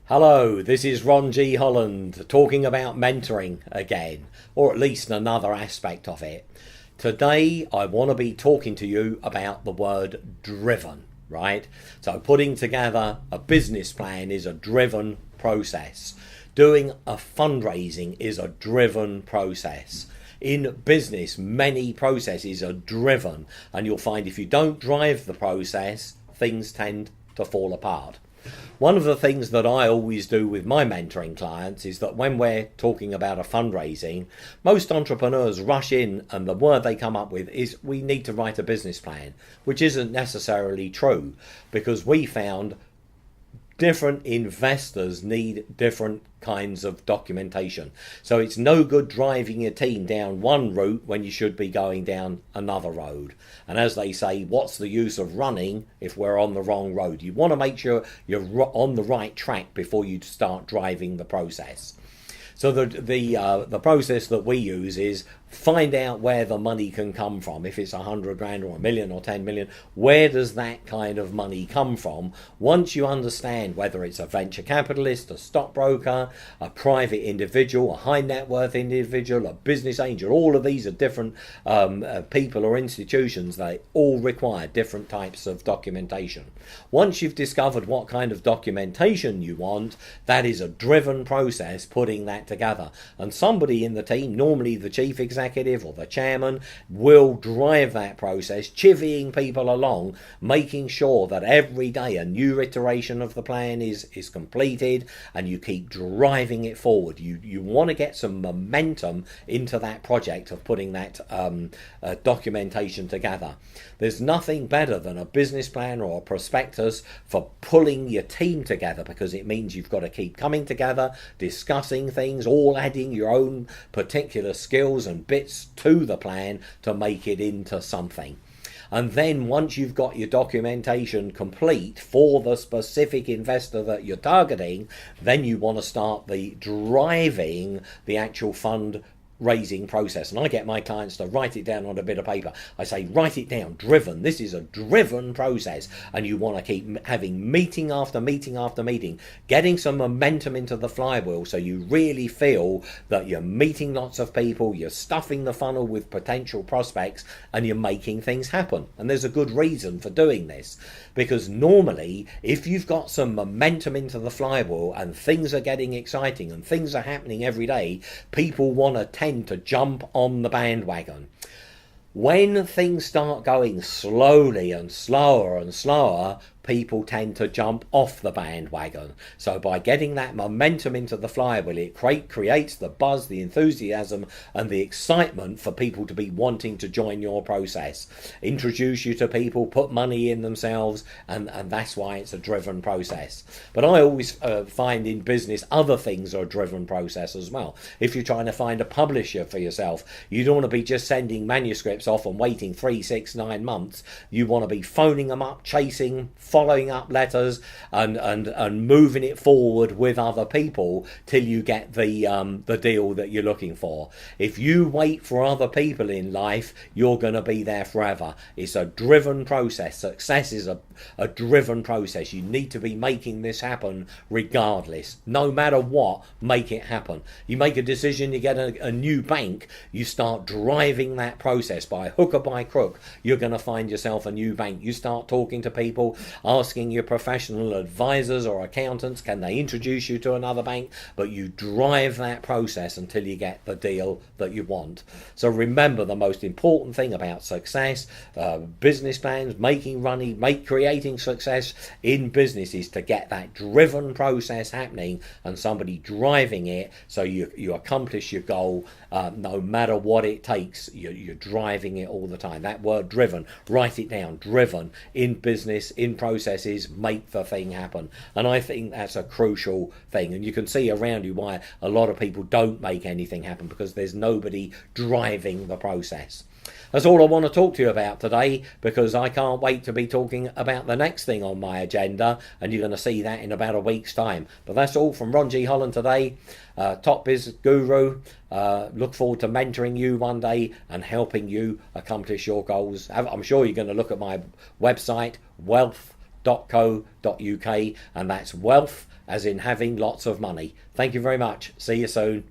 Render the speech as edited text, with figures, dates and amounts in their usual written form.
Hello, this is Ron G. Holland talking about mentoring again, or at least another aspect of it. Today, I want to be talking to you about the word driven, right? So, putting together a business plan is a driven process. Doing a fundraising is a driven process. In business, many processes are driven, and you'll find if you don't drive the process, things tend to fall apart. One of the things that I always do with my mentoring clients is that when we're talking about a fundraising, most entrepreneurs rush in and the word they come up with is we need to write a business plan, which isn't necessarily true because we found different investors need different kinds of documentation. So it's no good driving your team down one route when you should be going down another road. And as they say, what's the use of running if we're on the wrong road? You want to make sure you're on the right track before you start driving the process. So the process that we use is find out where the money can come from. If it's 100 grand or a million or 10 million, where does that kind of money come from? Once you understand whether it's a venture capitalist, a stockbroker, a private individual, a high net worth individual, a business angel, all of these are different people or institutions. They all require different types of documentation. Once you've discovered what kind of documentation you want, that is a driven process putting that together. And somebody in the team, normally the chief executive or the chairman, will drive that process, chivying people along, making sure that every day a new iteration of the plan is completed and you keep driving it forward. You want to get some momentum into that project of putting that documentation together. There's nothing better than a business plan or a prospectus for pulling your team together, because it means you've got to keep coming together, discussing things, all adding your own particular skills and bits to the plan to make it into something. And then once you've got your documentation complete for the specific investor that you're targeting, then you want to start driving the actual fund raising process. And I get my clients to write it down on a bit of paper. I say, write it down, driven. This is a driven process. And you want to keep having meeting after meeting after meeting, getting some momentum into the flywheel so you really feel that you're meeting lots of people, you're stuffing the funnel with potential prospects, and you're making things happen. And there's a good reason for doing this, because normally if you've got some momentum into the flywheel and things are getting exciting and things are happening every day, people want to tend to jump on the bandwagon. When things start going slowly and slower and slower, people tend to jump off the bandwagon. So by getting that momentum into the flywheel, it creates the buzz, the enthusiasm and the excitement for people to be wanting to join your process. Introduce you to people, put money in themselves, and that's why it's a driven process. But I always find in business other things are a driven process as well. If you're trying to find a publisher for yourself, you don't want to be just sending manuscripts off and waiting 3, 6, 9 months. You want to be phoning them up, chasing, following up letters and moving it forward with other people till you get the deal that you're looking for. If you wait for other people in life, you're going to be there forever. It's a driven process. Success is a driven process. You need to be making this happen regardless. No matter what, make it happen. You make a decision, you get a new bank, you start driving that process by hook or by crook. You're going to find yourself a new bank. You start talking to people, asking your professional advisors or accountants, can they introduce you to another bank? But you drive that process until you get the deal that you want. So remember, the most important thing about success, business plans, making money, creating success in business is to get that driven process happening and somebody driving it so you accomplish your goal no matter what it takes. You're driving it all the time. That word driven, write it down. Driven in business, in processes, make the thing happen. And I think that's a crucial thing. And you can see around you why a lot of people don't make anything happen, because there's nobody driving the process. That's all I want to talk to you about today, because I can't wait to be talking about the next thing on my agenda, and you're going to see that in about a week's time. But that's all from Ron G. Holland today, Top Biz Guru. Look forward to mentoring you one day and helping you accomplish your goals. I'm sure you're going to look at my website, Wealth and that's wealth as in having lots of money. Thank you very much. See you soon.